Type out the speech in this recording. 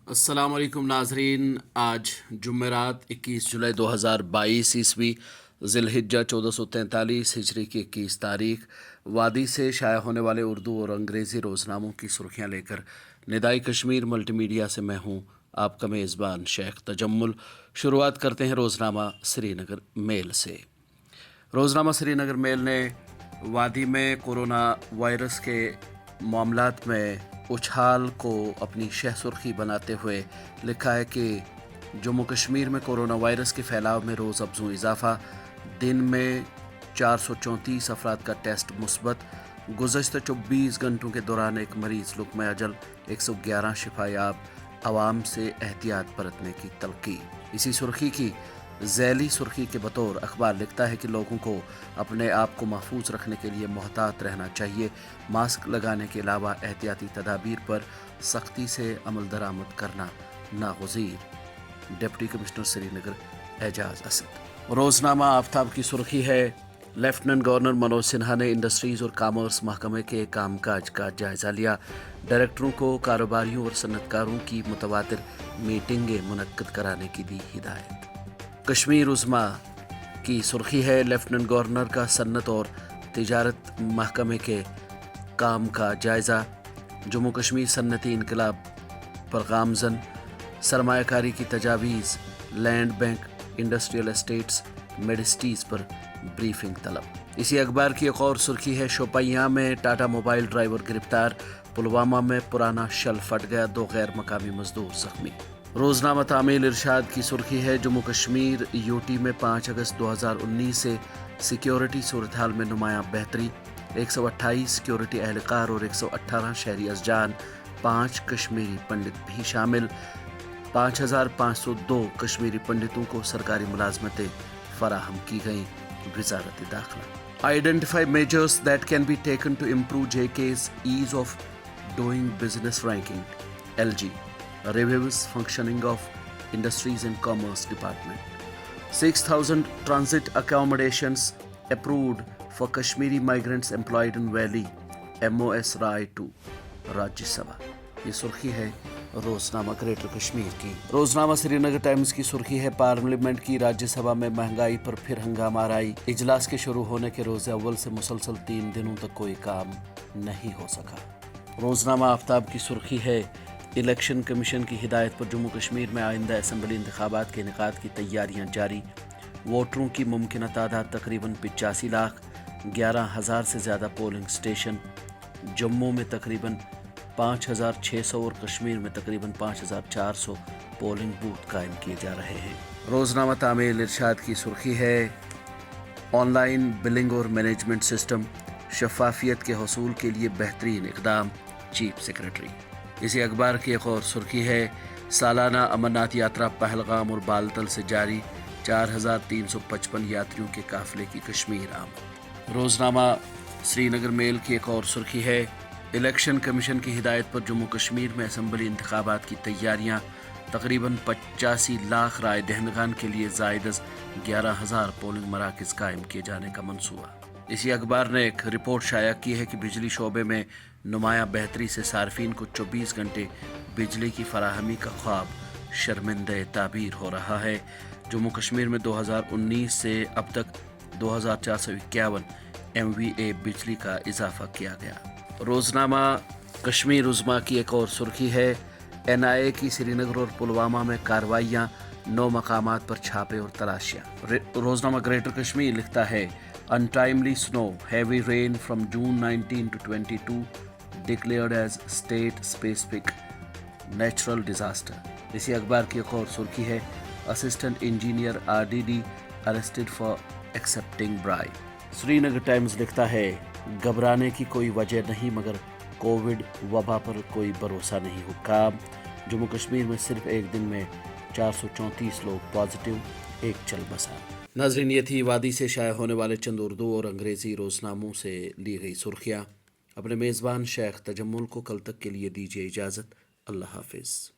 अस्सलाम वालेकुम नाजरीन। आज जुमेरात 21 जुलाई 2022 ईस्वी ज़िलहिज्जा 1443 हिजरी की 21 तारीख। वादी से शाया होने वाले उर्दू और अंग्रेज़ी रोज़नामों की सुर्खियाँ लेकर निदाई कश्मीर मल्टीमीडिया से मैं हूँ आपका मेज़बान शेख तजम्मुल। शुरुआत करते हैं रोज़नामा श्रीनगर मेल से। रोज़नामा श्रीनगर मेल ने वादी में कोरोना वायरस के मामलात में उछाल को अपनी शह सुर्खी बनाते हुए लिखा है कि जम्मू कश्मीर में कोरोना वायरस के फैलाव में रोज़ अफजू इजाफा। दिन में 434 अफराद का टेस्ट मुस्बत। गुज़श्ता 24 घंटों के दौरान एक मरीज़ लुक़्मा अजल। 111 शिफायाब। आवाम से एहतियात बरतने की तलक़ी। इसी सुर्खी की ज़ैली सुर्खी के बतौर अखबार लिखता है कि लोगों को अपने आप को महफूज रखने के लिए मोहतात रहना चाहिए। मास्क लगाने के अलावा एहतियाती तदाबीर पर सख्ती से अमल दरामद करना नागुज़ीर। Deputy commissioner Srinagar Ejaz Asad. रोज़नामा आफ्ताब की सुर्खी है, लेफ्टिनेंट गवर्नर मनोज सिन्हा ने इंडस्ट्रीज़ और कॉमर्स महकमे के कामकाज का जायज़ा लिया। डायरेक्टरों को कारोबारियों और सनतकारों की मुतवातिर मीटिंगें मुनक्कद कराने की दी हिदायत। कश्मीर उज़्मा की सुर्खी है, लेफ्टिनेंट गवर्नर का सन्नत और तिजारत महकमे के काम का जायज़ा। जम्मू कश्मीर सन्नती इनकलाब पर गामज़न। सरमायाकारी की तजावीज़। लैंड बैंक, इंडस्ट्रियल एस्टेट्स, मेडिसिटीज़ पर ब्रीफिंग तलब। इसी अखबार की एक और सुर्खी है, शोपियां में टाटा मोबाइल ड्राइवर गिरफ्तार। पुलवामा में पुराना शल फट गया, 2 गैर मकामी मजदूर जख्मी। रोज़नामा तामील इरशाद की सुर्खी है, जम्मू कश्मीर यूटी में 5 अगस्त 2019 से सिक्योरिटी सूरत हाल में नुमायां बेहतरी। 128 सिक्योरिटी एहलकार और 118 शहरी अज़जान, 5 कश्मीरी पंडित भी शामिल। 5502 कश्मीरी पंडितों को सरकारी मुलाजमतें फराहम की गईं। वज़ारत दाखिला। Identify measures that can be taken to improve JK's ease of doing business ranking. LG reviews functioning of Industries and Commerce Department. 6,000 transit accommodations approved for Kashmiri migrants employed in Valley. MOS Rai to Rajya Sabha. ये सुर्खी है रोज़नामा greater Kashmir की। रोज़नामा Srinagar times की सुर्खी है, parliament की राज्यसभा में महंगाई पर फिर हंगामा आई। इजलास के शुरू होने के रोज़ अव्वल से मुसलसल 3 दिनों तक कोई काम नहीं हो सका। रोज़नामा आफ्ताब की सुर्खी है, इलेक्शन कमीशन की हिदायत पर जम्मू कश्मीर में आइंदा असम्बली इंतखाबात के इनेकाद की तैयारियां जारी। वोटरों की मुमकिन तादाद तकरीबन 85 लाख। 11,000 से ज़्यादा पोलिंग स्टेशन। जम्मू में तकरीबन 5,600 और कश्मीर में तकरीबन 5,400 पोलिंग बूथ कायम किए जा रहे हैं। रोज़नामा तामील इरशाद की सुर्खी है, ऑनलाइन बिलिंग और मैनेजमेंट सिस्टम शफाफियत के हसूल के लिए बेहतरीन इक़दाम। Chief secretary. इसी अखबार की एक और सुर्खी है, सालाना अमरनाथ यात्रा पहलगाम और बालतल से जारी। 4,355 यात्रियों के काफिले की कश्मीर आमद। रोज़नामा श्रीनगर मेल की एक और सुर्खी है, इलेक्शन कमीशन की हिदायत पर जम्मू कश्मीर में असम्बली इंतखाबात की तैयारियां। तकरीबन 85 लाख राय दहंदगान के लिए ज़ायद 11,000 पोलिंग मराकज़ कायम किए जाने का मंसूबा। इसी अखबार ने एक रिपोर्ट शाया की है कि बिजली शोबे में नुमायां बेहतरी से सार्फिन को 24 घंटे बिजली की फराहमी का ख्वाब शर्मिंदा ताबीर हो रहा है। जम्मू कश्मीर में 2019 से अब तक 2,451 MVA बिजली का इजाफा किया गया। रोज़नामा कश्मीर उज़्मा की एक और सुर्खी है, NIA की श्रीनगर और पुलवामा में कार्रवाइयाँ। 9 मकामात पर छापे और तलाशियाँ। रोज़नामा ग्रेटर कश्मीर लिखता है, untimely snow, heavy rain from June 19 to 22 declared as state specific natural disaster. इसी अखबार की एक और सुर्खी है, assistant engineer RDD arrested for accepting bribe. Srinagar Times लिखता है, घबराने की कोई वजह नहीं मगर कोविड वबा पर कोई भरोसा नहीं। हुक्काम। जम्मू कश्मीर में सिर्फ एक दिन में 434 लोग पॉजिटिव, एक चल बसा। नाज़रीन, ये थी वादी से शाया होने वाले चंद उर्दू और अंग्रेज़ी रोज़नामों से ली गई सुर्खियाँ। अपने मेज़बान शेख तजम्मुल को कल तक के लिए दीजिए इजाज़त। अल्लाह हाफ़िज़।